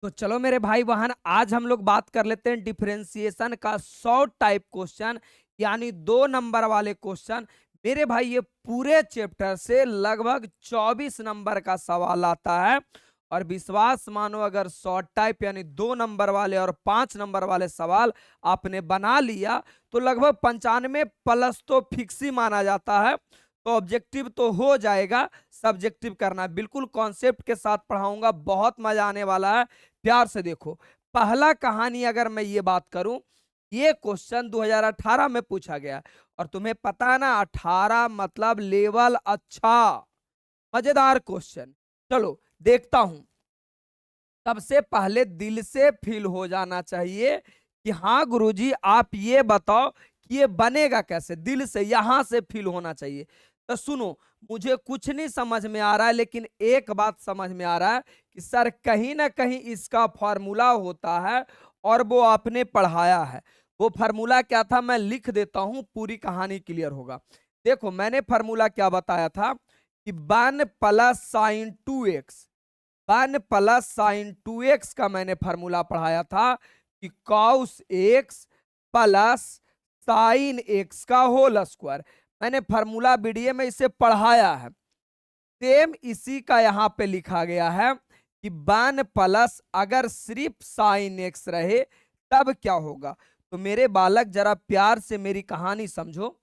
तो चलो मेरे भाई बहन, आज हम लोग बात कर लेते हैं डिफरेंशिएशन का शॉर्ट टाइप क्वेश्चन, यानी 2 नंबर वाले क्वेश्चन। मेरे भाई ये पूरे चैप्टर से लगभग 24 नंबर का सवाल आता है। और विश्वास मानो, अगर शॉर्ट टाइप यानी 2 नंबर वाले और 5 नंबर वाले सवाल आपने बना लिया तो लगभग 95+ तो फिक्स ही माना जाता है। तो ऑब्जेक्टिव तो हो जाएगा, सब्जेक्टिव करना बिल्कुल कॉन्सेप्ट के साथ पढ़ाऊंगा, बहुत मजा आने वाला है। प्यार से देखो। पहला कहानी अगर मैं ये बात करूं, ये क्वेश्चन 2018 में पूछा गया। और तुम्हें पता है ना, 18 मतलब लेवल अच्छा। मजेदार क्वेश्चन। चलो देखता हूं। सबसे पहले दिल से फील हो जाना चाहिए कि हाँ गुरुजी आप ये बताओ कि ये बनेगा कैसे। दिल से, यहां से फील होना चाहिए। तो सुनो, मुझे कुछ नहीं समझ में आ रहा है, लेकिन एक बात समझ में आ रहा है कि सर कहीं ना कहीं इसका फॉर्मूला होता है और वो आपने पढ़ाया है। वो फार्मूला क्या था, मैं लिख देता हूं, पूरी कहानी क्लियर होगा। देखो मैंने फार्मूला क्या बताया था कि 1 + sin 2x, 1 + sin 2x का मैंने फार्मूला पढ़ाया था कि cos x plus sine x का होल स्क्वायर। मैंने फार्मूला वीडियो में इसे पढ़ाया है। सेम इसी का यहां पे लिखा गया है कि 1+ अगर सिर्फ साइन एक्स रहे तब क्या होगा। तो मेरे बालक जरा प्यार से मेरी कहानी समझो।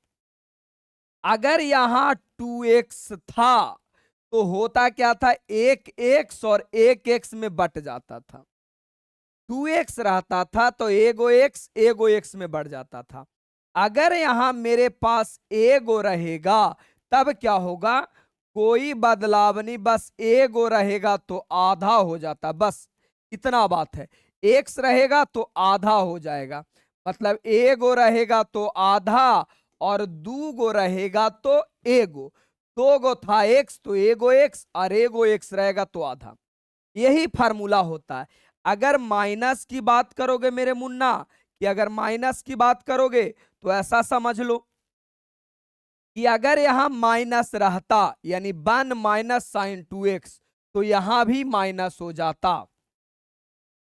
अगर यहां 2x था तो होता क्या था, एक एक्स और एक एक्स में बट जाता था। 2x रहता था तो एगो एक्स में बढ़ जाता था। अगर यहां मेरे पास एगो रहेगा तब क्या होगा, कोई बदलाव नहीं, बस एगो रहेगा तो आधा हो जाता, बस इतना बात है। एक्स रहेगा तो आधा हो जाएगा, मतलब एगो रहेगा तो आधा और दूगो रहेगा तो एगो। दो गो था एक्स तो एगो एक्स और एगो एक्स रहेगा तो आधा। यही फार्मूला होता है। अगर माइनस की बात करोगे मेरे मुन्ना, कि अगर माइनस की बात करोगे तो ऐसा समझ लो कि अगर यहां माइनस रहता यानी 1 - sin 2x, तो यहां भी माइनस हो जाता।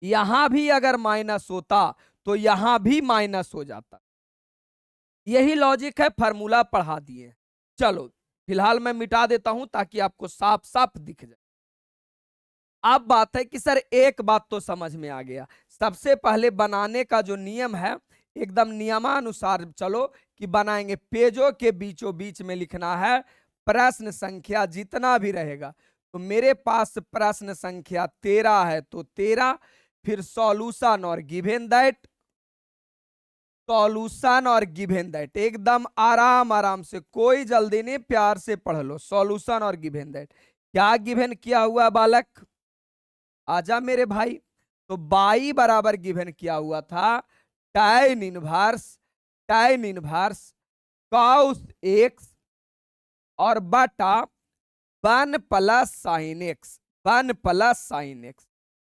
यहां भी अगर माइनस होता तो यहां भी माइनस हो जाता। यही लॉजिक है, फार्मूला पढ़ा दिए। चलो फिलहाल मैं मिटा देता हूं ताकि आपको साफ साफ दिख जाए। अब बात है कि सर एक बात तो समझ में आ गया। सबसे पहले बनाने का जो नियम है, एकदम नियमानुसार चलो कि बनाएंगे। पेजों के बीचों बीच में लिखना है प्रश्न संख्या जितना भी रहेगा। तो मेरे पास प्रश्न संख्या 13 है तो 13, फिर सॉल्यूशन और गिवन दैट, सॉल्यूशन और गिवन दैट, एकदम आराम आराम से, कोई जल्दी नहीं, प्यार से पढ़ लो। सॉल्यूशन और गिवन दैट, क्या गिवन किया हुआ बालक, आजा मेरे भाई। तो बाई बराबर गिवन किया हुआ था tan इनवर्स कॉस एक्स और बटा 1 + sin x, 1 + sin x।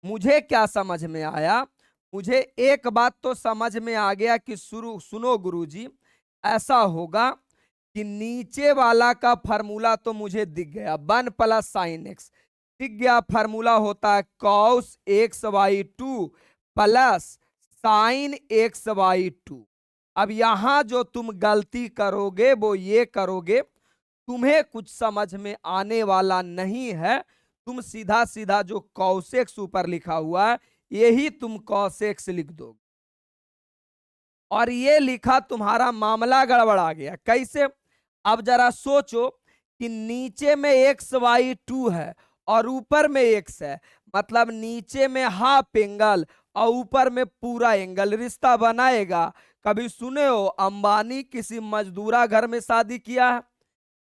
मुझे क्या समझ में आया, मुझे एक बात तो समझ में आ गया कि शुरू सुनो गुरुजी, ऐसा होगा कि नीचे वाला का फार्मूला तो मुझे दिख गया, 1 + sin x दिख गया। फार्मूला होता है cos x/2 plus sin x/2। अब यहां जो तुम गलती करोगे वो ये करोगे, तुम्हें कुछ समझ में आने वाला नहीं है। तुम सीधा सीधा जो cos x ऊपर लिखा हुआ है यही तुम cos x लिख दोगे, और ये लिखा तुम्हारा मामला गड़बड़ा गया। कैसे, अब जरा सोचो कि नीचे में x/2 है और ऊपर में x है, मतलब नीचे में हाफ एंगल और ऊपर में पूरा एंगल, रिश्ता बनाएगा। कभी सुने हो अंबानी किसी मजदूरा घर में शादी किया है?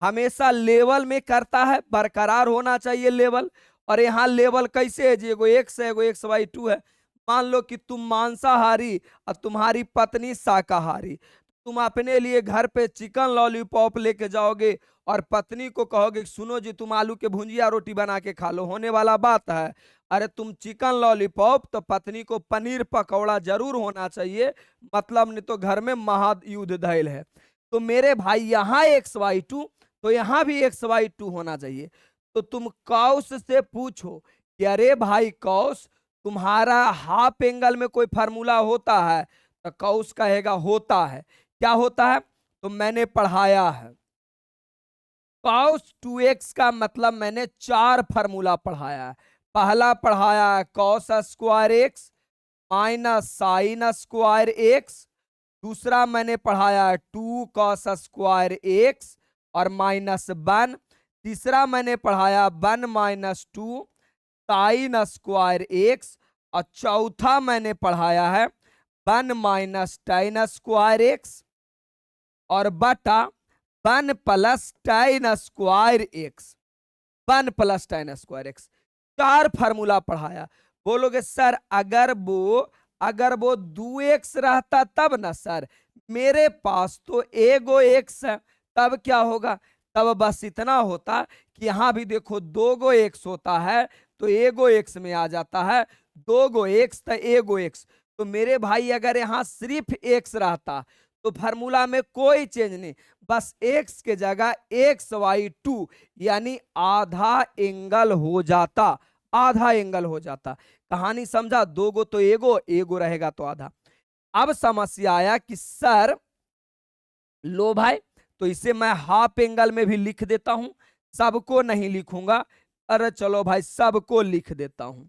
हमेशा लेवल में करता है, बरकरार होना चाहिए लेवल। और यहाँ लेवल कैसे है जी, एगो एक्स है एगो x/2 है। मान लो कि तुम मांसाहारी और तुम्हारी पत्नी शाकाहारी, तुम अपने लिए घर पे चिकन लॉलीपॉप लेके जाओगे और पत्नी को कहोगे सुनो जी तुम आलू के भुंजिया रोटी बना के खा लो, होने वाला बात है? अरे तुम चिकन लॉलीपॉप तो पत्नी को पनीर पकौड़ा जरूर होना चाहिए, मतलब नहीं तो घर में महायुद्ध धैल है। तो मेरे भाई यहाँ x/2 तो यहां भी x/2 होना चाहिए। तो तुम कौस से पूछो कि अरे भाई कौस, तुम्हारा हाफ एंगल में कोई फार्मूला होता है तो कौस कहेगा होता है। क्या होता है तो मैंने पढ़ाया है। कॉस 2x का मतलब मैंने 4 फार्मूला पढ़ाया है। पहला पढ़ाया है cos square x minus sine square x. दूसरा मैंने पढ़ाया है 2 कॉस स्क्वायर एक्स और -1। तीसरा मैंने पढ़ाया 1 - 2 साइन स्क्वायर एक्स। और चौथा मैंने पढ़ाया है 1 - tan स्क्वायर एक्स और बटा 1 + tan square x. 1 + tan square x. 4 formula पढ़ाया। बोलोगे सर अगर वो 2x रहता तब ना सर, मेरे पास तो एगो एक्स है, तब क्या होगा, तब बस इतना होता कि यहां भी देखो 2 गो एक्स होता है तो एगो एक्स में आ जाता है, 2 गो एक्स तो एगो एक्स। तो मेरे भाई अगर यहां सिर्फ एक्स रहता तो फार्मूला में कोई चेंज नहीं, बस एक्स के जगह XY2 यानी आधा एंगल हो जाता, आधा एंगल हो जाता। कहानी समझा, 2 गो तो एगो, एगो रहेगा तो आधा। अब समस्या आया कि सर लो भाई, तो इसे मैं हाफ एंगल में भी लिख देता हूं, सबको नहीं लिखूंगा। अरे चलो भाई सबको लिख देता हूं।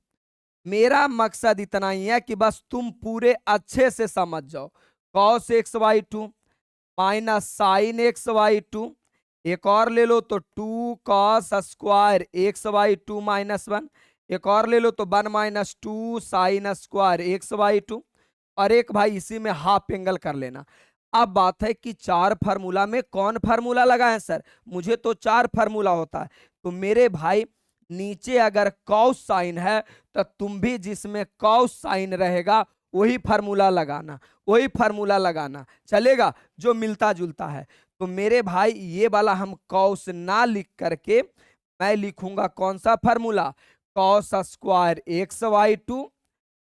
मेरा मकसद इतना ही है कि बस तुम पूरे अच्छे से समझ जाओ। cos XY2 minus sign XY2, एक और ले लो तो 2 cos स्क्वायर XY2 -1, एक और ले लो तो 1 - 2 साइन स्क्वायर XY2, और एक भाई इसी में हाफ एंगल कर लेना। अब बात है कि 4 फार्मूला में कौन फार्मूला लगाए सर, मुझे तो 4 फार्मूला होता है। तो मेरे भाई नीचे अगर कॉस साइन है तो तुम भी जिसमें कॉस साइन रहेगा वही फार्मूला लगाना, वही फार्मूला लगाना चलेगा जो मिलता जुलता है। तो मेरे भाई ये वाला हम कॉस ना लिख करके मैं लिखूंगा कौन सा formula, cos square XY2,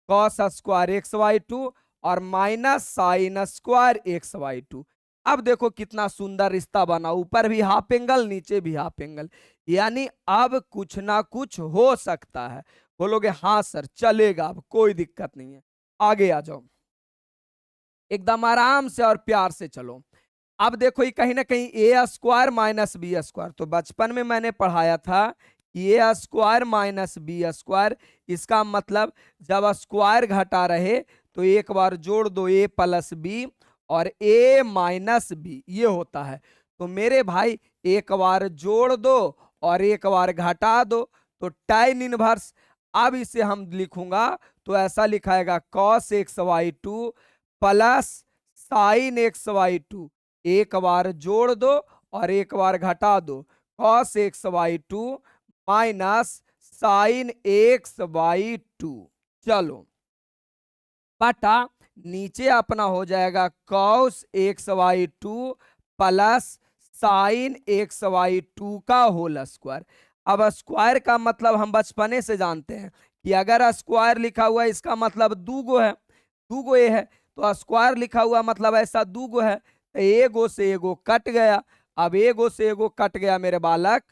cos square XY2 और माइनस साइन स्क्वायर XY2। अब देखो कितना सुंदर रिश्ता बना, ऊपर भी हाफ एंगल नीचे भी हाफ एंगल, यानी अब कुछ ना कुछ हो सकता है। बोलोगे हाँ सर चलेगा, अब कोई दिक्कत नहीं है। आगे आ जाओ, एकदम आराम से और प्यार से चलो। अब देखो ये कहीं ना कहीं ए स्क्वायर माइनस बी स्क्वायर, तो बचपन में मैंने पढ़ाया था ए स्क्वायर माइनस बी स्क्वायर, इसका मतलब जब स्क्वायर घटा रहे तो एक बार जोड़ दो ए प्लस बी और ए माइनस बी, ये होता है। तो मेरे भाई एक बार जोड़ दो और एक बार घटा दो तो tan इनवर्स। अब इसे हम लिखूंगा तो ऐसा लिखाएगा cos XY2 plus sign XY2, एक बार जोड़ दो और एक बार घटा दो, cos XY2 minus sign XY2। चलो बटा नीचे अपना हो जाएगा cos XY2 plus sign XY2 का होल स्क्वायर। अब स्क्वायर का मतलब हम बचपने से जानते हैं कि अगर स्क्वायर लिखा हुआ है इसका मतलब दूगो है, दूगो ए है, तो स्क्वायर लिखा हुआ मतलब ऐसा दूगो है, तो एगो से एगो कट गया। अब एगो से एगो कट गया मेरे बालक,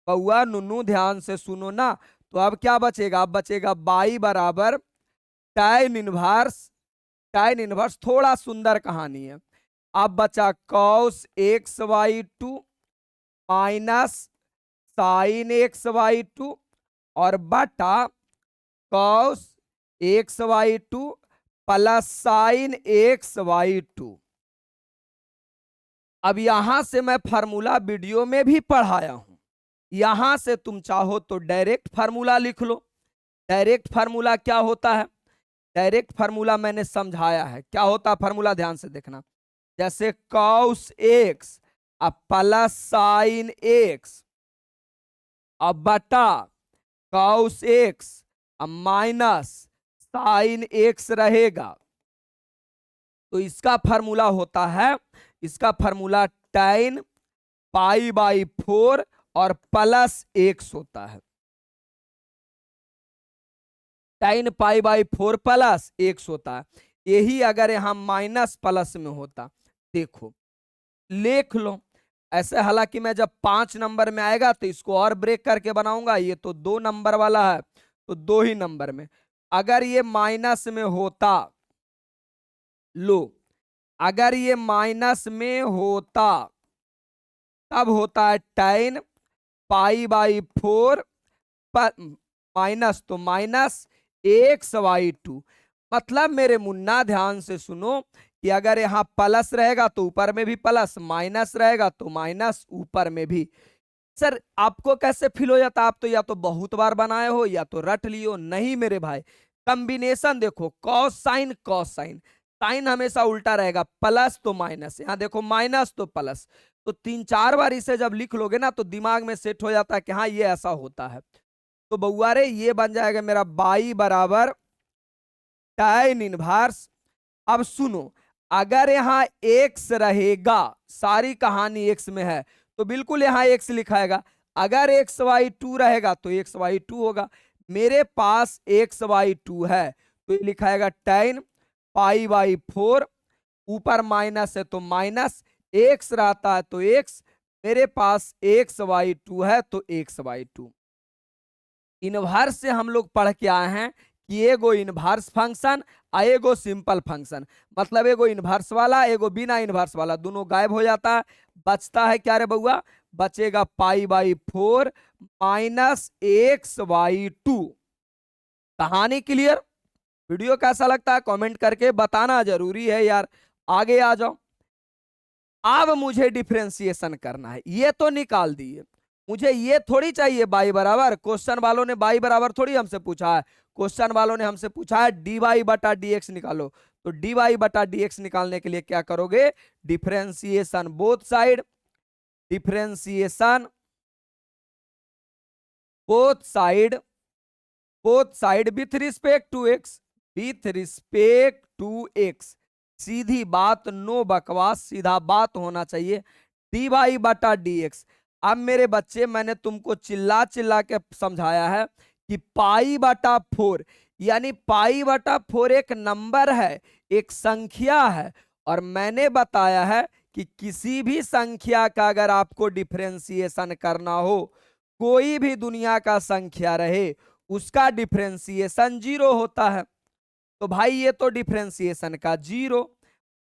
बउआ नुनू ध्यान से सुनो ना। तो अब क्या बचेगा, अब बचेगा बाई बराबर tan इनवर्स, tan इनवर्स थोड़ा सुंदर कहानी है। अब बचा cos XY2 minus sign XY2 और बटा cos XY2 plus sign XY2। अब यहां से मैं फार्मूला वीडियो में भी पढ़ाया हूं, यहां से तुम चाहो तो डायरेक्ट फार्मूला लिख लो। डायरेक्ट फार्मूला क्या होता है, डायरेक्ट फार्मूला मैंने समझाया है क्या होता है फार्मूला, ध्यान से देखना। जैसे cos x अब प्लस साइन x अब बटा cos x अब माइनस साइन x रहेगा। तो इसका फार्मूला होता है, इसका फार्मूला tan π/4 और प्लस x होता है, tan π/4 प्लस x होता है। यही अगर यहां माइनस प्लस में होता, देखो लिख लो ऐसे। हालांकि मैं जब 5 नंबर में आएगा तो इसको और ब्रेक करके बनाऊंगा, ये तो 2 नंबर वाला है तो 2 ही नंबर में। अगर ये माइनस में होता, लो अगर ये माइनस में होता तब होता है tan पाई बाई 4 माइनस, तो माइनस x/2। मतलब मेरे मुन्ना ध्यान से सुनो कि अगर यहाँ प्लस रहेगा तो ऊपर में भी प्लस, माइनस रहेगा तो माइनस ऊपर में भी। सर आपको कैसे फील हो जाता? आप तो या तो बहुत बार बनाए हो या तो रट लियो। नहीं मेरे भाई, कॉम्बिनेशन देखो, cos sine cos sine, sine हमेशा उल्टा रहेगा, प्लस तो माइनस, यहाँ देखो माइनस तो प्लस, तो 3-4 बार इसे जब लिख लोगे ना तो दिमाग में सेट हो जाता है कि हाँ ये ऐसा होता है। तो बउआ रे ये बन जाएगा मेरा बाई बराबर tan इनवर्स। अब सुनो, अगर यहाँ x रहेगा, सारी कहानी x में है तो बिल्कुल यहाँ x लिखाएगा। अगर x/2 रहेगा तो x/2 होगा। मेरे पास x/2 है तो ये लिखाएगा tan पाई बाई 4, ऊपर माइनस है तो माइनस, x रहता है तो x, मेरे पास x/2 है तो x/2। इनवर्स से हम लोग पढ़ के आए हैं कि एगो इनवर्स फंक्शन और एगो सिंपल फंक्शन, मतलब एगो इनवर्स वाला एगो बिना इनवर्स वाला, दोनों गायब हो जाता है। बचता है क्या रे बउआ? बचेगा पाई बाई 4 माइनस x/2। कहानी क्लियर? वीडियो कैसा लगता है कमेंट करके बताना जरूरी है यार। आगे आ जाओ। अब मुझे डिफरेंशिएशन करना है, ये तो निकाल दिए, मुझे ये थोड़ी चाहिए बाई बराबर। क्वेश्चन वालों ने बाई बराबर थोड़ी हमसे पूछा है, क्वेश्चन वालों ने हमसे पूछा है डी वाई बटा डी एक्स निकालो। तो डी वाई बटा डी एक्स निकालने के लिए क्या करोगे? Differentiation both side, differentiation both side, both side with respect to X, with respect to X. सीधी बात, नो बकवास, सीधा बात होना चाहिए। डी वाई बटा डी एक्स। अब मेरे बच्चे मैंने तुमको चिल्ला चिल्ला के समझाया है कि पाई बटा 4, यानी पाई बटा 4 एक नंबर है, एक संख्या है। और मैंने बताया है कि किसी भी संख्या का अगर आपको डिफरेंशिएशन करना हो, कोई भी दुनिया का संख्या रहे, उसका डिफरेंशिएशन 0 होता है। तो भाई ये तो डिफरेंशिएशन का 0,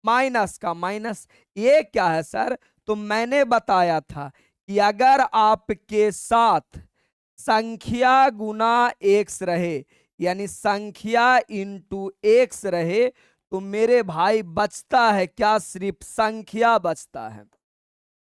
माइनस का माइनस। ये क्या है सर? तो मैंने बताया था कि अगर आपके साथ संख्या गुना एक्स रहे, यानी संख्या इंटू एक्स रहे, तो मेरे भाई बचता है क्या? सिर्फ संख्या बचता है।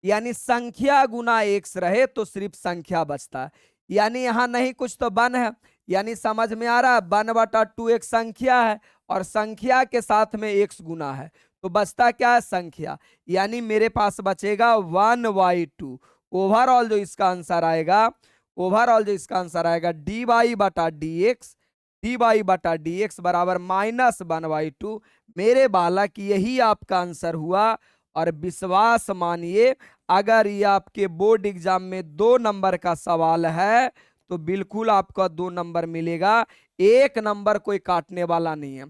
यानी संख्या गुना एक्स रहे तो सिर्फ संख्या बचता है। यानी यहां नहीं कुछ तो वन है, यानी समझ में आ रहा है, 1/2 एक संख्या है और संख्या के साथ में एक्स गुना है, तो बचता क्या है? संख्या। यानी मेरे पास बचेगा 1/2। ओवरऑल जो इसका आंसर आएगा, ओवरऑल जो इसका आंसर आएगा डी वाई बटा डी एक्स, डी वाई बटा डी एक्स बराबर -1/2। मेरे बालक यही आपका आंसर हुआ। और विश्वास मानिए, अगर ये आपके बोर्ड एग्जाम में 2 नंबर का सवाल है तो बिल्कुल आपका 2 नंबर मिलेगा, 1 नंबर कोई काटने वाला नहीं है।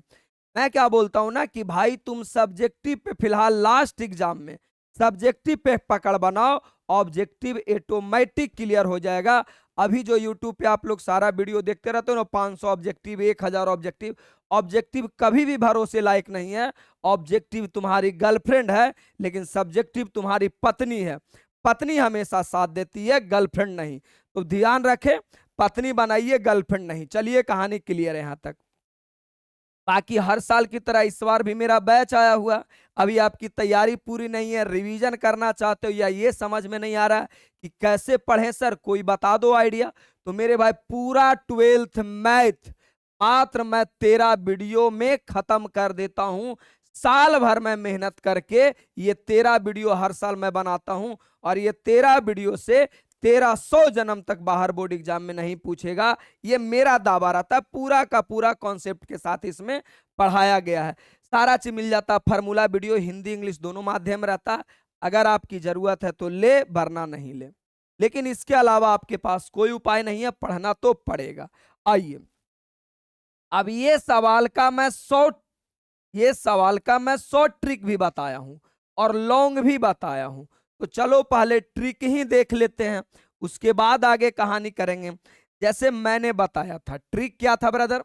मैं क्या बोलता हूं ना कि भाई तुम सब्जेक्टिव पे फिलहाल लास्ट एग्जाम में सब्जेक्टिव पे पकड़ बनाओ, ऑब्जेक्टिव ऑटोमेटिक क्लियर हो जाएगा। अभी जो यूट्यूब पे आप लोग सारा वीडियो देखते रहते हो ना, 500 ऑब्जेक्टिव, 1000 ऑब्जेक्टिव, ऑब्जेक्टिव कभी भी भरोसे लायक नहीं है। ऑब्जेक्टिव तुम्हारी गर्लफ्रेंड है, लेकिन सब्जेक्टिव तुम्हारी पत्नी है। पत्नी हमेशा साथ देती है, गर्लफ्रेंड नहीं। तो ध्यान रखें, पत्नी बनाइए, गर्लफ्रेंड नहीं। चलिए कहानी क्लियर है यहां तक। बाकी हर साल की तरह इस बार भी मेरा बैच आया हुआ। अभी आपकी तैयारी पूरी नहीं है, रिवीजन करना चाहते हो या ये समझ में नहीं आ रहा कि कैसे पढ़ें सर, कोई बता दो आइडिया। तो मेरे भाई पूरा 12th मैथ मात्र मैं 13 वीडियो में खत्म कर देता हूं। साल भर में मेहनत करके ये 13 वीडियो हर साल मैं बनाता हूं, और ये 13 वीडियो से 1300 जन्म तक बाहर बोर्ड एग्जाम में नहीं पूछेगा, ये मेरा दावा रहता है। पूरा का पूरा कॉन्सेप्ट के साथ इसमें पढ़ाया गया है, सारा चीज मिल जाता। फार्मूला वीडियो हिंदी इंग्लिश दोनों माध्यम रहता। अगर आपकी जरूरत है तो ले, वरना नहीं ले। लेकिन इसके अलावा आपके पास कोई उपाय नहीं है, पढ़ना तो पड़ेगा। आइए अब ये सवाल का मैं शॉर्ट ट्रिक भी बताया हूं और लॉन्ग भी बताया हूं। तो चलो पहले ट्रिक ही देख लेते हैं, उसके बाद आगे कहानी करेंगे। जैसे मैंने बताया था, ट्रिक क्या था ब्रदर?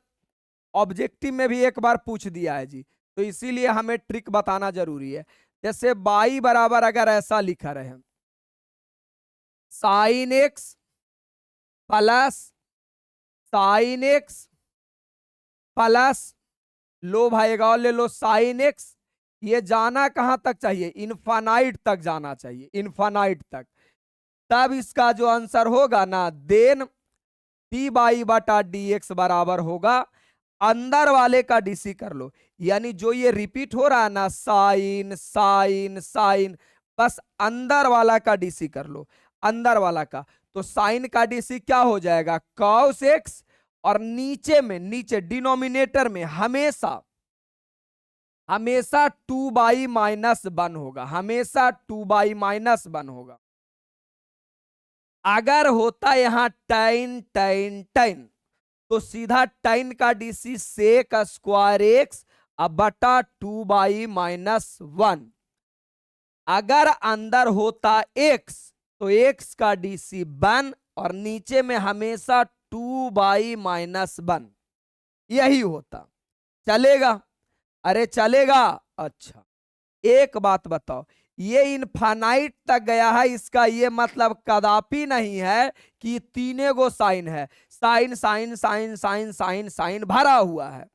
ऑब्जेक्टिव में भी एक बार पूछ दिया है जी, तो इसीलिए हमें ट्रिक बताना जरूरी है। जैसे बाई बराबर अगर ऐसा लिखा रहे, sine X plus sine X plus, लो भाई एक और ले लो, साइन एक्स, ये जाना कहां तक चाहिए, इनफानाइट तक जाना चाहिए, इनफानाइट तक। तब इसका जो आंसर होगा ना, देन डी बाई बटा डी एक्स बराबर होगा, अंदर वाले का डीसी कर लो, यानी जो ये रिपीट हो रहा है ना, साइन साइन साइन, बस अंदर वाला का डीसी कर लो, अंदर वाला का। तो साइन का डीसी क्या हो जाएगा, कॉस एक्स, और नीचे में, नीचे डिनोमिनेटर में हमेशा हमेशा 2/-1 होगा, हमेशा 2/-1 होगा। अगर होता यहां tan tan tan, तो सीधा tan का डीसी सेक स्क्वायर एक्स अब बटा 2/-1। अगर अंदर होता x, तो x का डीसी 1, और नीचे में हमेशा 2/-1, यही होता। चलेगा? अरे चलेगा। अच्छा, एक बात बताओ, ये इनफानाइट तक गया है, इसका ये मतलब कदापि नहीं है कि तीने गो साइन है, sine sine sine sine sine sine भरा हुआ है।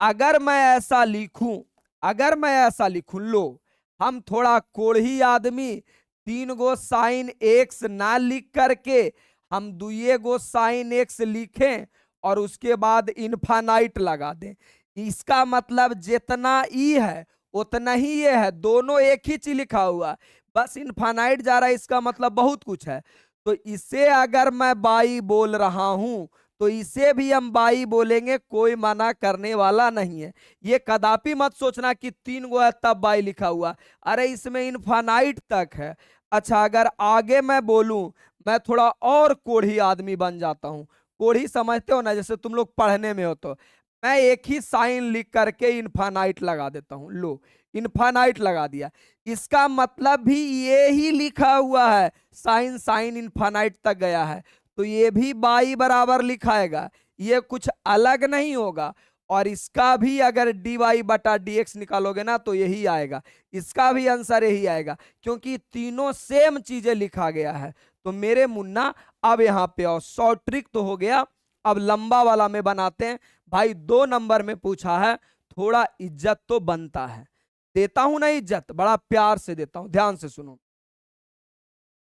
अगर मैं ऐसा लिखूं, अगर मैं ऐसा लिखूं, लो हम थोड़ा कोढ़ी आदमी, 3 गो साइन एक्स ना लिख करके हम 2 गो साइन एक्स लिखें और उसके बाद इनफानाइट लगा दें, इसका मतलब जितना ई है उतना ही ये है, दोनों एक ही चीज लिखा हुआ, बस इनफानाइट जा रहा है, इसका मतलब बहुत कुछ है। तो इसे अगर मैं बाई बोल रहा हूं, तो इसे भी हम बाई बोलेंगे, कोई मना करने वाला नहीं है। ये कदापि मत सोचना कि 3 गो है तब बाई लिखा हुआ, अरे इसमें इनफानाइट तक है। अच्छा, अगर आगे मैं बोलूं, मैं थोड़ा और कोढ़ी आदमी बन जाता हूं, कोढ़ी समझते हो ना, जैसे तुम लोग पढ़ने में हो, तो मैं एक ही साइन लिख करके इनफानाइट लगा देता हूं, लो इनफानाइट लगा दिया, इसका मतलब भी ये ही लिखा हुआ है, साइन साइन इनफानाइट तक गया है, तो ये भी बाई बराबर लिखाएगा, ये कुछ अलग नहीं होगा। और इसका भी अगर डी वाई बटा डी एक्स निकालोगे ना, तो यही आएगा, इसका भी आंसर यही आएगा, क्योंकि तीनों सेम चीजें लिखा गया है। तो मेरे मुन्ना, अब यहां पे और शॉर्ट ट्रिक तो हो गया, अब लंबा वाला में बनाते हैं। भाई 2 नंबर में पूछा है, थोड़ा इज्जत तो बनता है, देता हूं ना इज्जत, बड़ा प्यार से देता हूं, ध्यान से सुनो।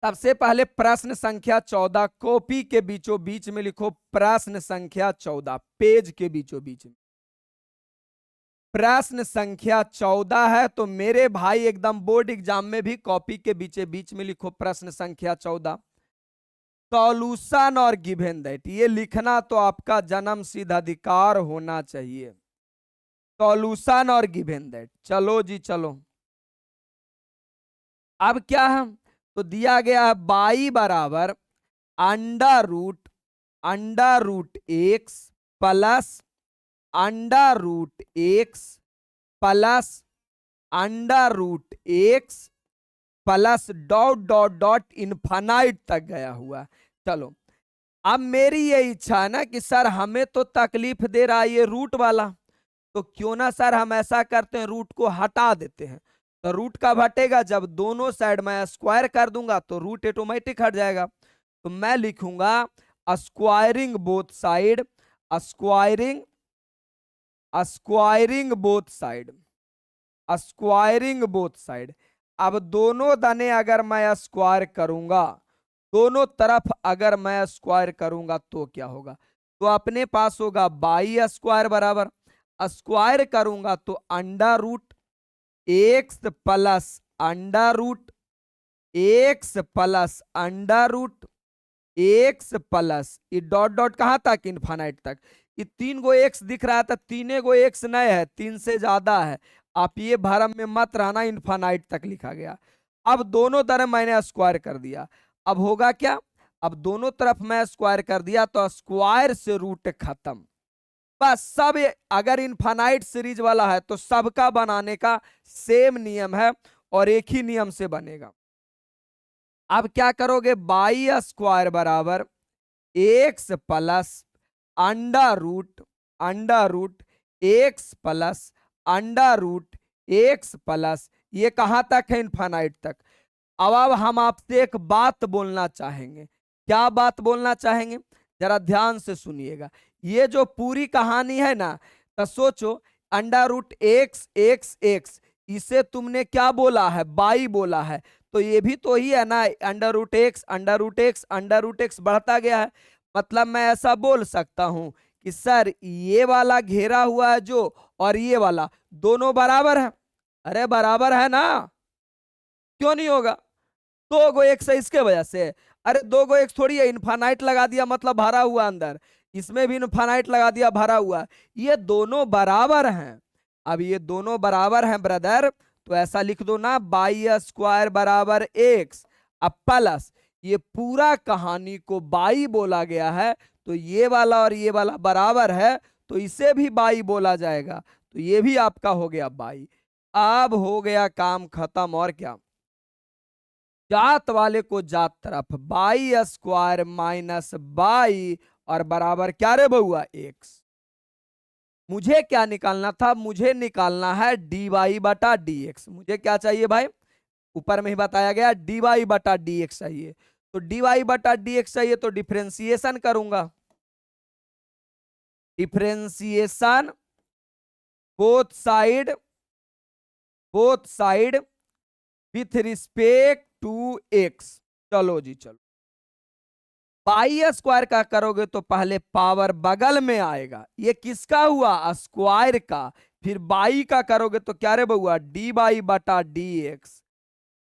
सबसे पहले प्रश्न संख्या 14, कॉपी के बीचों बीच में लिखो प्रश्न संख्या 14, पेज के बीचों बीच में प्रश्न संख्या 14 है। तो मेरे भाई एकदम बोर्ड एग्जाम में भी कॉपी के बीचे बीच में लिखो प्रश्न संख्या 14, सॉल्यूशन और गिवन दैट, ये लिखना तो आपका जन्म सिद्ध अधिकार होना चाहिए, सॉल्यूशन और गिवन दैट। चलो जी चलो, अब क्या है, तो दिया गया है बाई बराबर under root x plus under root x plus under root x plus dot dot dot infinite तक गया हुआ। चलो, अब मेरी ये इच्छा है ना कि सर हमें तो तकलीफ दे रहा है ये रूट वाला, तो क्यों ना सर हम ऐसा करते हैं, रूट को हटा देते हैं। तो रूट कब हटेगा, जब दोनों साइड में स्क्वायर कर दूंगा तो रूट ऑटोमेटिक हट जाएगा। तो मैं लिखूंगा squaring both side, squaring squaring both side, squaring both side. अब दोनों दाने अगर मैं स्क्वायर करूंगा, दोनों तरफ अगर मैं स्क्वायर करूंगा तो क्या होगा, तो अपने पास होगा बाई स्क्वायर बराबर, स्क्वायर करूंगा तो under root x plus under root x plus under root x plus, ये डॉट डॉट कहां तक, इनफाइनाइट तक। ये 3 गो एक्स दिख रहा था, 3 गो एक्स नए है, 3 से ज्यादा है, आप ये भरम में मत रहना, इनफाइनाइट तक लिखा गया। अब दोनों तरफ मैंने स्क्वायर कर दिया, अब होगा क्या, अब दोनों तरफ मैं स्क्वायर कर दिया तो स्क्वायर से रूट खत्म, बस सब अगर इनफाइनाइट सीरीज वाला है तो सबका बनाने का सेम नियम है और एक ही नियम से बनेगा। अब क्या करोगे, बाई स्क्वायर बराबर x plus under root under root x plus under root x plus, ये कहां तक है? इनफाइनाइट तक। अब हम आपसे एक बात बोलना चाहेंगे। क्या बात बोलना चाहेंगे? जरा ध्यान से सुनिएगा। ये जो पूरी कहानी है ना, तो सोचो, under root x x x, इसे तुमने क्या बोला है? बाई बोला है। तो ये भी तो ही है ना, under root x under root x under root x बढ़ता गया है। मतलब मैं ऐसा बोल सकता हूं कि सर ये वाला घेरा हुआ है जो, और ये वाला, दोनों बराबर है। अरे बराबर है ना, क्यों नहीं होगा? दो गो एक्स है इसके वजह से। अरे दो गो एक्स थोड़ी है, इनफाइनाइट लगा दिया मतलब भरा हुआ अंदर, इसमें भी इनफाइनाइट लगा दिया भरा हुआ। ये दोनों बराबर हैं। अब ये दोनों बराबर हैं ब्रदर, तो ऐसा लिख दो ना, बाई स्क्वायर बराबर एक्स। अब प्लस ये पूरा कहानी को बाई बोला गया है, तो ये वाला और ये वाला बराबर है, तो इसे भी बाई बोला जाएगा, तो ये भी आपका हो गया बाई। अब हो गया काम खत्म। और क्या? जात वाले को जात तरफ, बाई स्क्वायर माइनस बाई और बराबर क्या रे बउआ? एक्स। मुझे क्या निकालना था? मुझे निकालना है डी वाई बटा डी एक्स। मुझे क्या चाहिए भाई? ऊपर में ही बताया गया, डी वाई बटा डी एक्स चाहिए। तो डी वाई बटा डी एक्स चाहिए तो डिफ्रेंसिएशन करूंगा। Differentiation both side with respect to x. चलो जी चलो। पाई स्क्वायर का करोगे तो पहले पावर बगल में आएगा, ये किसका हुआ? स्क्वायर का। फिर बाई का करोगे तो क्या रे बउआ? डी बाई बटा डी एक्स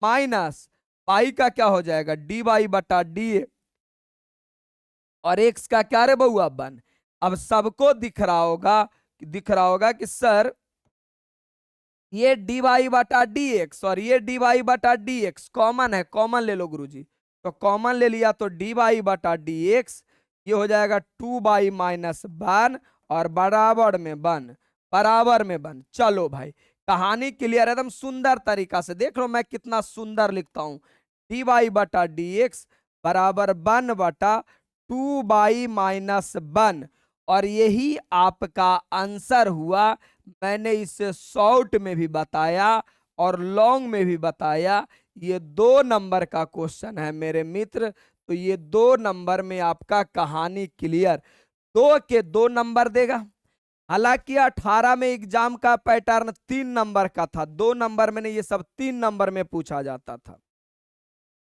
माइनस पाई का क्या हो जाएगा? डी बाई बटा डी, और एक्स का क्या रे बउआ? वन। अब सबको दिख रहा होगा कि सर ये डी वाई बटा डी एक्स और ये डी वाई बटा डी एक्स कॉमन है, कॉमन ले लो गुरुजी। तो कॉमन ले लिया तो डी वाई बटा डी एक्स ये हो जाएगा टू बाई माइनस वन और बराबर में वन, बराबर में वन। चलो भाई, कहानी क्लियर, एकदम सुंदर तरीका से देख लो मैं कितना सुंदर लिखता हूं। डी वाई बटा डी एक्स बराबर वन बटा टू बाई माइनस वन, और यही आपका आंसर हुआ। मैंने इसे शॉर्ट में भी बताया और लॉन्ग में भी बताया। ये 2 नंबर का क्वेश्चन है मेरे मित्र, तो ये 2 नंबर में आपका कहानी क्लियर। 2 के 2 नंबर देगा। हालांकि 18 में एग्जाम का पैटर्न 3 नंबर का था, 2 नंबर में ये सब 3 नंबर में पूछा जाता था।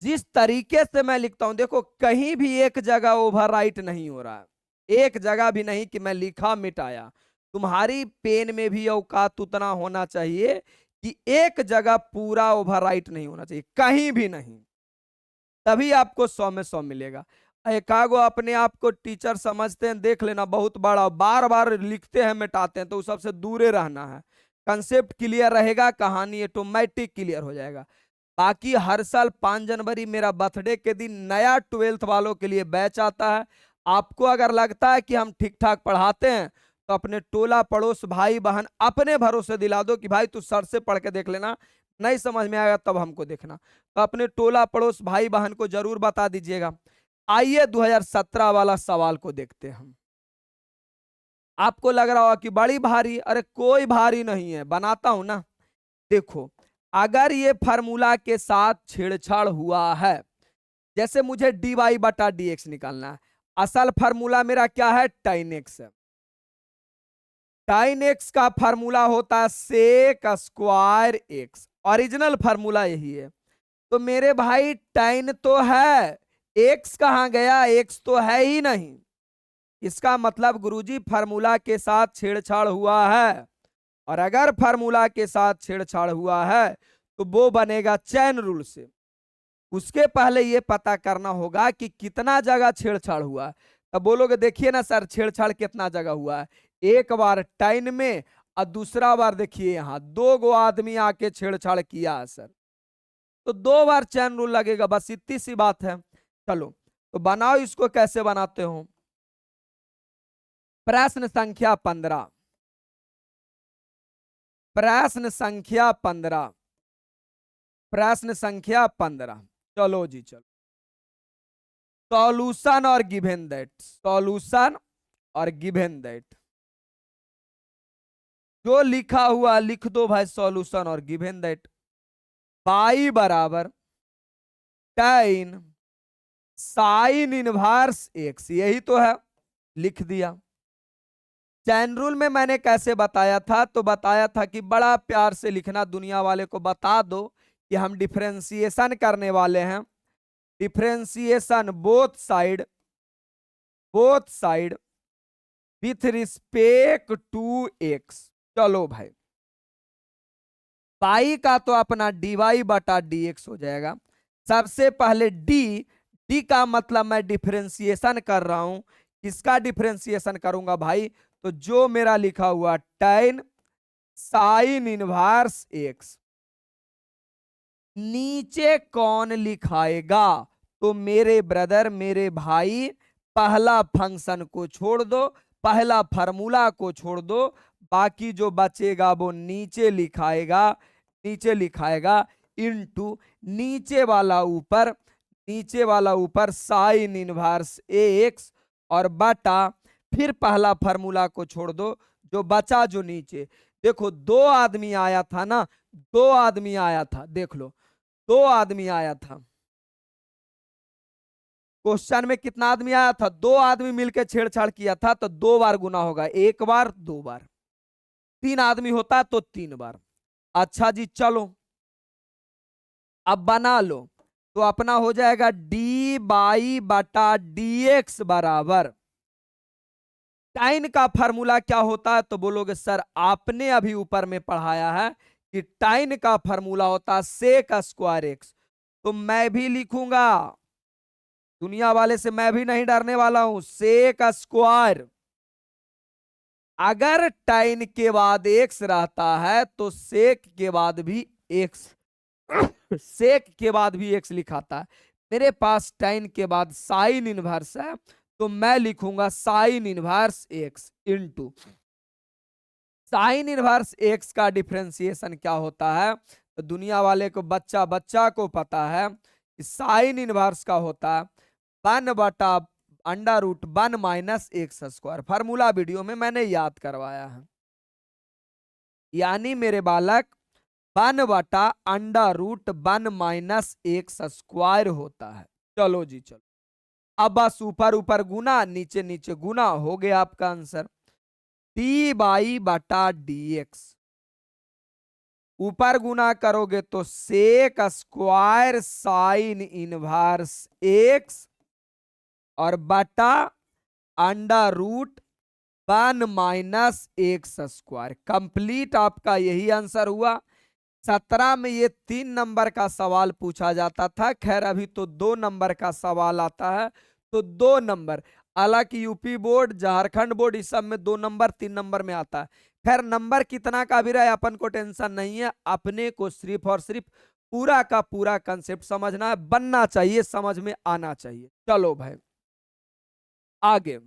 जिस तरीके से मैं लिखता हूं देखो, कहीं भी एक जगह ओवरराइट नहीं हो रहा है, एक जगह भी नहीं कि मैं लिखा मिटाया। तुम्हारी पेन में भी औकात उतना होना चाहिए कि एक जगह पूरा ओवरराइट नहीं होना चाहिए, कहीं भी नहीं, तभी आपको 100 में 100 मिलेगा। एकागो अपने आप को टीचर समझते हैं, देख लेना बहुत बड़ा, बार बार लिखते हैं मिटाते हैं, तो सबसे दूरे रहना है। कंसेप्ट क्लियर रहेगा, कहानी ऑटोमेटिक क्लियर हो जाएगा। बाकी हर साल 5 जनवरी मेरा बर्थडे के दिन नया 12th वालों के लिए बैच आता है। आपको अगर लगता है कि हम ठीक ठाक पढ़ाते हैं, तो अपने टोला पड़ोस भाई बहन अपने भरोसे दिला दो कि भाई तू सर से पढ़ के देख लेना, नहीं समझ में आएगा तब हमको देखना। तो अपने टोला पड़ोस भाई बहन को जरूर बता दीजिएगा। आइए 2017 वाला सवाल को देखते हैं हम। आपको लग रहा होगा कि बड़ी भारी, अरे कोई भारी नहीं है, बनाता हूं ना। देखो, अगर ये फार्मूला के साथ छेड़छाड़ हुआ है, जैसे मुझे डी वाई बटा डी एक्स निकालना है, असल फार्मूला मेरा क्या है? टाइन एक्स है। टाइन एक्स का फार्मूला होता है sec square x, original formula यही है। तो मेरे भाई टाइन तो है, एक्स कहां गया? एक्स तो है ही नहीं। इसका मतलब गुरुजी फार्मूला के साथ छेड़छाड़ हुआ है, और अगर फार्मूला के साथ छेड़छाड़ हुआ है तो वो बनेगा चैन रूल से। उसके पहले ये पता करना होगा कि कितना जगह छेड़छाड़ हुआ है। तब बोलोगे देखिए ना सर छेड़छाड़ कितना जगह हुआ है, एक बार टाइन में और दूसरा बार देखिए यहां 2 गो आदमी आके छेड़छाड़ किया है सर, तो 2 बार चैन रूल लगेगा, बस इतनी सी बात है। चलो तो बनाओ, इसको कैसे बनाते हो? प्रश्न संख्या 15, प्रश्न संख्या 15, प्रश्न संख्या 15। चलो जी चलो। सॉल्यूशन और गिवन दैट, सॉल्यूशन और गिवन दैट। जो लिखा हुआ लिख दो भाई सॉल्यूशन और गिवन दैट पाई बराबर tan साइन इनवर्स एक्स, यही तो है, लिख दिया। चैन रूल में मैंने कैसे बताया था, तो बताया था कि बड़ा प्यार से लिखना, दुनिया वाले को बता दो कि हम डिफरेंशिएशन करने वाले हैं, differentiation both side with respect to x. चलो भाई, पाई का तो अपना dy बटा dx हो जाएगा। सबसे पहले डी का मतलब मैं डिफरेंशिएशन कर रहा हूं, किसका डिफरेंशिएशन करूंगा भाई, तो जो मेरा लिखा हुआ tan साइन इनवर्स एक्स। नीचे कौन लिखाएगा, तो मेरे ब्रदर, मेरे भाई, पहला फंक्शन को छोड़ दो, पहला फार्मूला को छोड़ दो, बाकी जो बचेगा वो नीचे लिखाएगा इनटू नीचे वाला ऊपर साइन इनवर्स एक्स और बटा, फिर पहला फार्मूला को छोड़ दो, जो बचा जो नीचे। देखो दो आदमी आया था ना, दो आदमी आया था, देख लो दो आदमी आया था। क्वेश्चन में कितना आदमी आया था, दो आदमी मिलकर छेड़छाड़ किया था, तो दो बार गुना होगा, एक बार दो बार, तीन आदमी होता तो तीन बार। अच्छा जी चलो अब बना लो, तो अपना हो जाएगा डी बाई बटा डी एक्स बराबर, टाइन का फार्मूला क्या होता है, तो बोलोगे सर आपने अभी ऊपर में पढ़ाया है कि टाइन का फार्मूला होता है सेक स्क्वायर एक्स, तो मैं भी लिखूंगा, दुनिया वाले से मैं भी नहीं डरने वाला हूं, सेक स्क्वायर। अगर टाइन के बाद एक्स रहता है तो सेक के बाद भी एक्स सेक के बाद भी एक्स लिखाता है। मेरे पास टाइन के बाद साइन इनवर्स है, तो मैं लिखूंगा sign inverse x into sine inverse x का डिफरेंशिएशन क्या होता है, तो दुनिया वाले को बच्चा बच्चा को पता है कि साइन इनवर्स का होता है 1/√1 minus x square. Formula video में मैंने याद करवाया है, यानी मेरे बालक 1/√1 माइनस एक्स स्क्वायर होता है। चलो जी चलो, अब बस ऊपर ऊपर गुना, नीचे नीचे गुना, हो गया आपका आंसर डी बाई बटा डी एक्स। ऊपर गुना करोगे तो sec square sine inverse x और बटा √1 माइनस एक्स स्क्वायर। कंप्लीट आपका यही आंसर हुआ। 17 में ये 3 नंबर का सवाल पूछा जाता था, खैर अभी तो 2 नंबर का सवाल आता है, तो 2 नंबर। हालांकि यूपी बोर्ड, झारखंड बोर्ड, इस सब में 2 नंबर 3 नंबर में आता है। खैर नंबर कितना का भी रहे अपन को टेंशन नहीं है, अपने को सिर्फ और सिर्फ पूरा का पूरा कंसेप्ट समझना है, बनना चाहिए, समझ में आना चाहिए। चलो भाई आगे,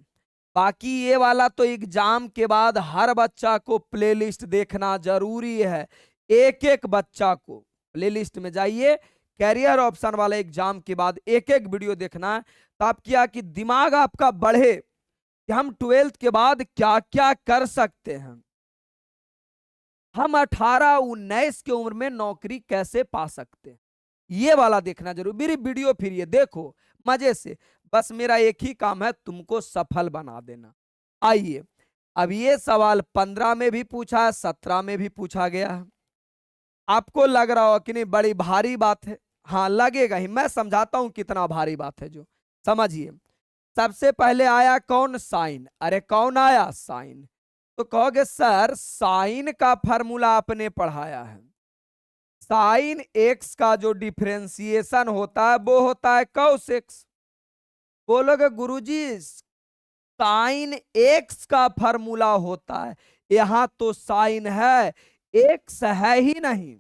बाकी ये वाला तो एग्जाम के बाद हर बच्चा को प्लेलिस्ट देखना जरूरी है। एक एक बच्चा को प्लेलिस्ट में जाइए, कैरियर ऑप्शन वाले एग्जाम के बाद एक एक वीडियो देखना है, तो आप क्या कि दिमाग आपका बढ़े कि हम 12th के बाद क्या क्या कर सकते हैं, हम 18-19 की उम्र में नौकरी कैसे पा सकते हैं, ये वाला देखना जरूर। मेरी वीडियो फिर ये देखो मजे से, बस मेरा एक ही काम है, तुमको सफल बना देना। आइए, अब ये सवाल 15 में भी पूछा है, 17 में भी पूछा गया है। आपको लग रहा हो कि नहीं बड़ी भारी बात है, हाँ लगेगा ही, मैं समझाता हूं कितना भारी बात है, जो समझिए। सबसे पहले आया कौन, साइन। अरे कौन आया, साइन। तो कहोगे सर साइन का फार्मूला आपने पढ़ाया है, साइन एक्स का जो डिफरेंशिएशन होता है वो होता है कॉस एक्स। बोलोगे गुरुजी साइन एक्स का फार्मूला होता है, यहां तो साइन है, एक्स है ही नहीं,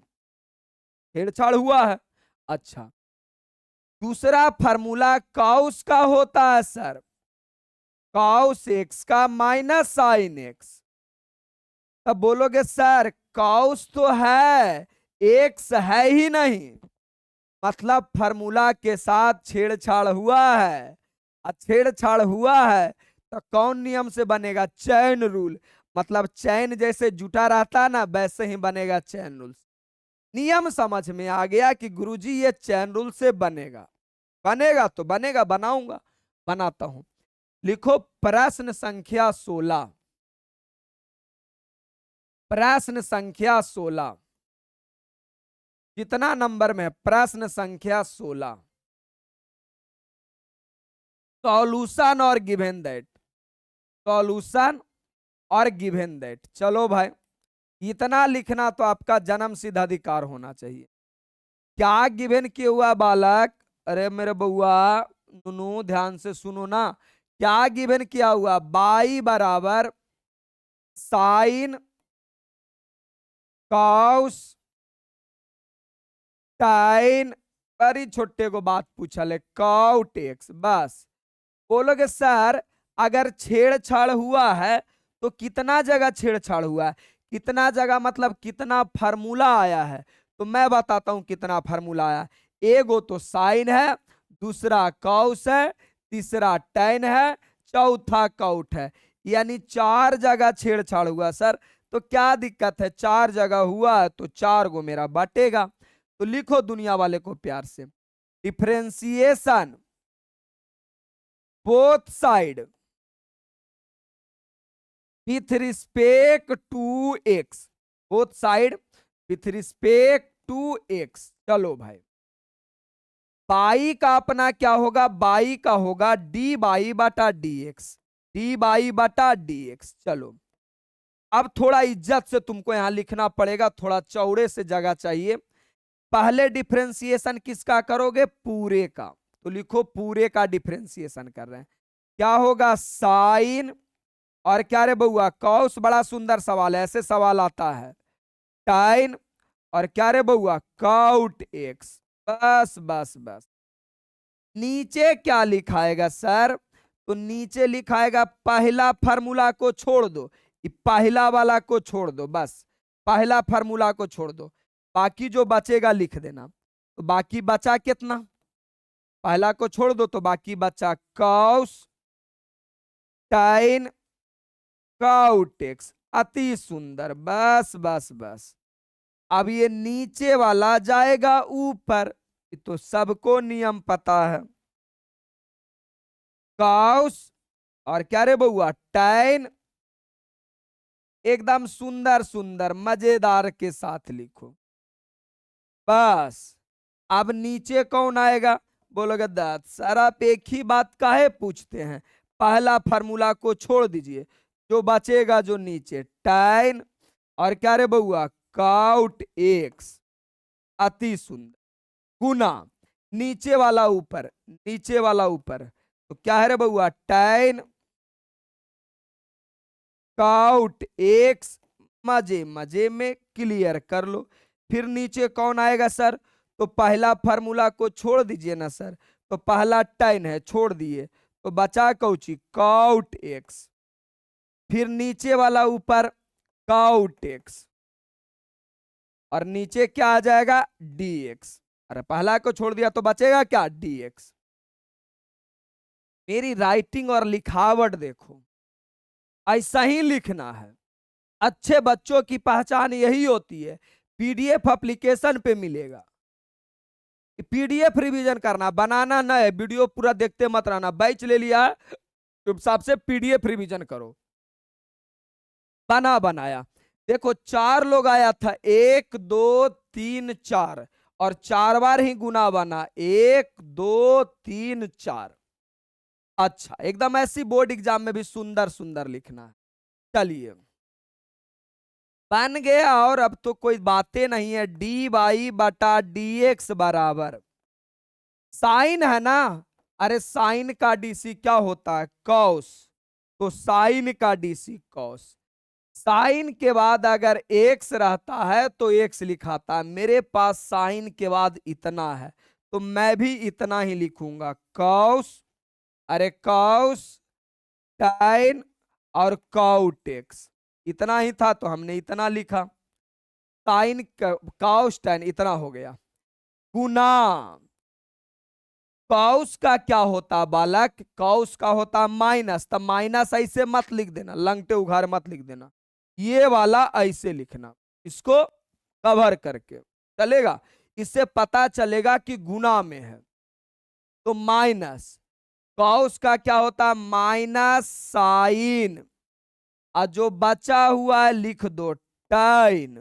छेड़छाड़ हुआ है। अच्छा, दूसरा फार्मूला कॉस का होता है सर, कॉस एक्स का माइनस साइन एक्स। तब बोलोगे सर कॉस तो है, एक्स है ही नहीं, मतलब फार्मूला के साथ छेड़छाड़ हुआ है। छेड़छाड़ हुआ है तो कौन नियम से बनेगा, चैन रूल। मतलब चैन जैसे जुटा रहता ना वैसे ही बनेगा चैन रूल। नियम समझ में आ गया कि गुरुजी ये चैन रूल से बनेगा। बनेगा तो बनेगा, बनाऊंगा, बनाता हूं। लिखो प्रश्न संख्या 16। प्रश्न संख्या 16 कितना नंबर में है? प्रश्न संख्या 16। सॉल्यूशन और गिवन दैट। सॉल्यूशन और गिवन दैट। चलो भाई, इतना लिखना तो आपका जन्म सिद्ध अधिकार होना चाहिए। क्या गिवन किया हुआ बालक? अरे मेरे बउआ नुनू ध्यान से सुनो ना। क्या गिवन किया हुआ? बाई बराबर साइन कॉस टाइन। बड़ी छोटे को बात पूछा ले, कॉट एक्स। बस बोलोगे सर अगर छेड़छाड़ हुआ है तो कितना जगह छेड़छाड़ हुआ है? कितना जगह मतलब कितना फार्मूला आया है? तो मैं बताता हूं कितना फार्मूला आया। एगो तो साइन है, दूसरा कॉस है, तीसरा टैन है, चौथा कॉट है। यानी 4 जगह छेड़छाड़ हुआ सर। तो क्या दिक्कत है? 4 जगह हुआ है तो 4 गो मेरा बटेगा। तो लिखो दुनिया वाले को प्यार से, differentiation both side with respect to x। Both side with respect to x। चलो भाई, बाई का अपना क्या होगा? बाई का होगा डी बाई बटा डी एक्स। डी बाई बटा डी एक्स। चलो अब थोड़ा इज्जत से तुमको यहां लिखना पड़ेगा, थोड़ा चौड़े से जगह चाहिए। पहले डिफरेंशिएशन किसका करोगे? पूरे का। तो लिखो पूरे का डिफरेंशिएशन कर रहे हैं। क्या होगा? साइन और क्या रे बउआ? कॉस। बड़ा सुंदर सवाल है, ऐसे सवाल आता है। टाइन और क्या रे बउआ? Cout x. बस बस बस। नीचे क्या लिखाएगा सर? तो नीचे लिखाएगा पहला फार्मूला को छोड़ दो, पहला वाला को छोड़ दो, बस पहला फार्मूला को छोड़ दो, बाकी जो बचेगा लिख देना। तो बाकी बचा कितना? पहला को छोड़ दो तो बाकी बचा कॉस टाइन काउटेक्स। अति सुंदर। बस बस बस। अब ये नीचे वाला जाएगा ऊपर, तो सबको नियम पता है। काउस और क्या रे बउआ? टाइन। एकदम सुंदर सुंदर मजेदार के साथ लिखो। बस अब नीचे कौन आएगा? बोलोगे दाद सर आप एक ही बात काहे पूछते हैं? पहला फार्मूला को छोड़ दीजिए, जो बचेगा जो नीचे टाइन और क्या रे बउआ? Cout x. अति सुंदर। गुना नीचे वाला ऊपर, नीचे वाला ऊपर, तो क्या है रे बउआ? टाइन काउट एक्स। मजे मजे में क्लियर कर लो। फिर नीचे कौन आएगा सर? तो पहला फार्मूला को छोड़ दीजिए ना सर। तो पहला टाइन है, छोड़ दिए, तो बचा कौची? Cout x. फिर नीचे वाला ऊपर काउट एक्स और नीचे क्या आ जाएगा? D x. अरे पहला को छोड़ दिया तो बचेगा क्या? D x. मेरी राइटिंग और लिखावट देखो, ऐसा ही लिखना है। अच्छे बच्चों की पहचान यही होती है। पीडीएफ एप्लीकेशन पे मिलेगा। पीडीएफ रिवीजन करना, बनाना न है। वीडियो पूरा देखते मत रहना। बैच ले लिया चुपचाप से पीडीएफ रिवीजन करो। बना बनाया देखो, 4 लोग आया था, 1 2 3 4 और 4 बार ही गुना बना, 1 2 3 4। अच्छा, एकदम ऐसी बोर्ड एग्जाम में भी सुंदर सुंदर लिखना है। चलिए बन गया। और अब तो कोई बातें नहीं है। डी बाई बटा डी एक्स बराबर साइन है ना। अरे साइन का डीसी क्या होता है? कॉस। तो साइन का डीसी कॉस। साइन के बाद अगर एक्स रहता है तो एक्स लिखाता है। मेरे पास साइन के बाद इतना है तो मैं भी इतना ही लिखूंगा, कॉस। अरे कॉस टाइन और काउट एक्स। इतना ही था तो हमने इतना लिखा। साइन कॉस टाइन इतना हो गया। गुना कॉस का क्या होता बालक? कॉस का होता माइनस। तब माइनस ऐसे मत लिख देना, लंगटे उघार मत लिख देना। ये वाला ऐसे लिखना, इसको कवर करके चलेगा। इससे पता चलेगा कि गुना में है। तो माइनस कॉस का क्या होता है, माइनस साइन, और जो बचा हुआ है लिख दो टाइन,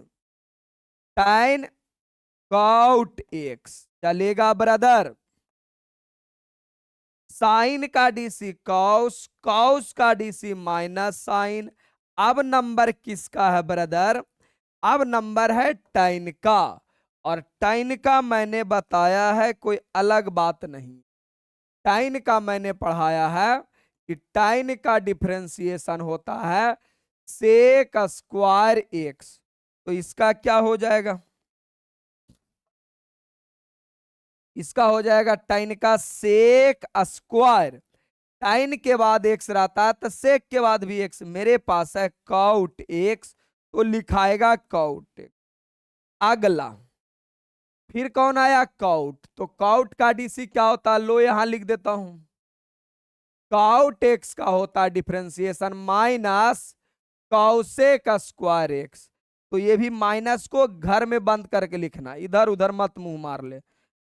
टाइन कॉट एक्स। चलेगा ब्रदर। साइन का डीसी कॉस, कॉस का डीसी माइनस साइन। अब नंबर किसका है ब्रदर, अब नंबर है टाइन का। और टाइन का मैंने बताया है कोई अलग बात नहीं, टाइन का मैंने पढ़ाया है कि टाइन का डिफरेंशिएशन होता है सेक स्क्वायर एक्स। तो इसका क्या हो जाएगा, इसका हो जाएगा टाइन का सेक स्क्वायर। टाइन के बाद एक्स रहता है तो सेक के बाद भी एक्स, मेरे पास है काउट एक्स, तो लिखाएगा काउट एक्स। अगला फिर कौन आया, काउट। तो काउट का डीसी क्या होता है, लो यहां लिख देता हूं, काउट एक्स का होता है differentiation minus cosec square x. तो ये भी माइनस को घर में बंद करके लिखना, इधर उधर मत मुंह मार ले।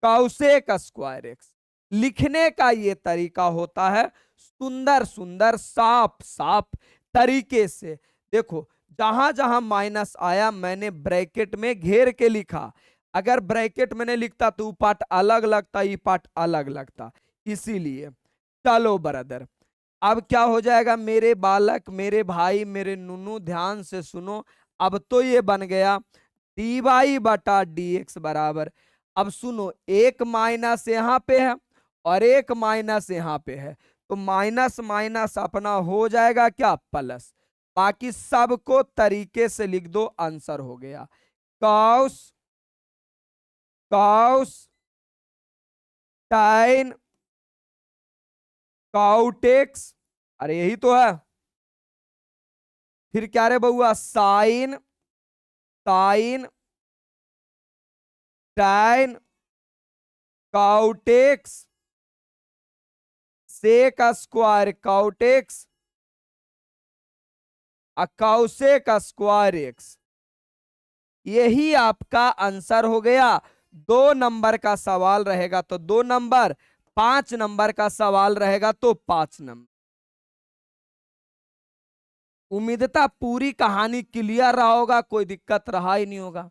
कॉसेक स्क्वायर एक्स लिखने का ये तरीका होता है, सुंदर सुंदर साफ साफ तरीके से। देखो जहां जहां माइनस आया मैंने ब्रैकेट में घेर के लिखा, अगर ब्रैकेट में नहीं लिखता तो पार्ट अलग लगता, ये पार्ट अलग लगता, इसीलिए। चलो ब्रदर, अब क्या हो जाएगा मेरे बालक, मेरे भाई, मेरे नुनू, ध्यान से सुनो। अब तो ये बन गया डी वाई बटा डी एक्स बराबर, अब सुनो एक माइनस यहां पे है और एक माइनस यहां पे है, तो माइनस माइनस अपना हो जाएगा क्या, प्लस। बाकी सबको तरीके से लिख दो, आंसर हो गया कॉस, कॉस टाइन काउटेक्स, अरे यही तो है। फिर क्या रे बउआ, साइन, साइन टाइन cot x sec square cot x cosec square X, यही आपका आंसर हो गया। 2 नंबर का सवाल रहेगा तो 2 नंबर, 5 नंबर का सवाल रहेगा तो 5 नंबर। उम्मीदता पूरी कहानी क्लियर रहा होगा, कोई दिक्कत रहा ही नहीं होगा।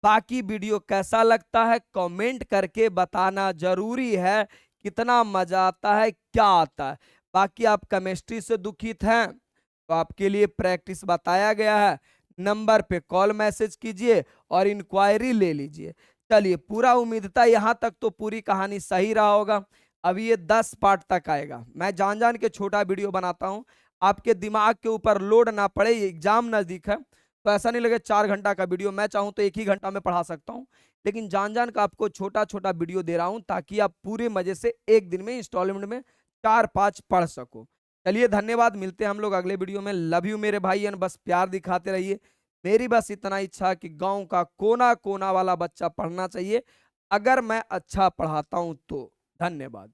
बाकी वीडियो कैसा लगता है कमेंट करके बताना जरूरी है, कितना मजा आता है, क्या आता है। बाकी आप केमिस्ट्री से दुखित हैं तो आपके लिए प्रैक्टिस बताया गया है, नंबर पे कॉल मैसेज कीजिए और इंक्वायरी ले लीजिए। चलिए पूरा उम्मीदता यहाँ तक तो पूरी कहानी सही रहा होगा। अभी ये 10 पार्ट तक आएगा, मैं जान जान के छोटा वीडियो बनाता हूँ, आपके दिमाग के ऊपर लोड ना पड़े, एग्जाम नजदीक है तो ऐसा नहीं लगे 4 घंटा का वीडियो, मैं चाहूं तो 1 ही घंटा में पढ़ा सकता हूं, लेकिन जान जान का आपको छोटा छोटा वीडियो दे रहा हूं ताकि आप पूरे मजे से एक दिन में इंस्टॉलमेंट में 4-5 पढ़ सको। चलिए धन्यवाद, मिलते हैं हम लोग अगले वीडियो में। लव यू मेरे भाई, बस प्यार दिखाते रहिए। मेरी बस इतना इच्छा कि गांव का कोना कोना वाला बच्चा पढ़ना चाहिए, अगर मैं अच्छा पढ़ाता हूं तो। धन्यवाद।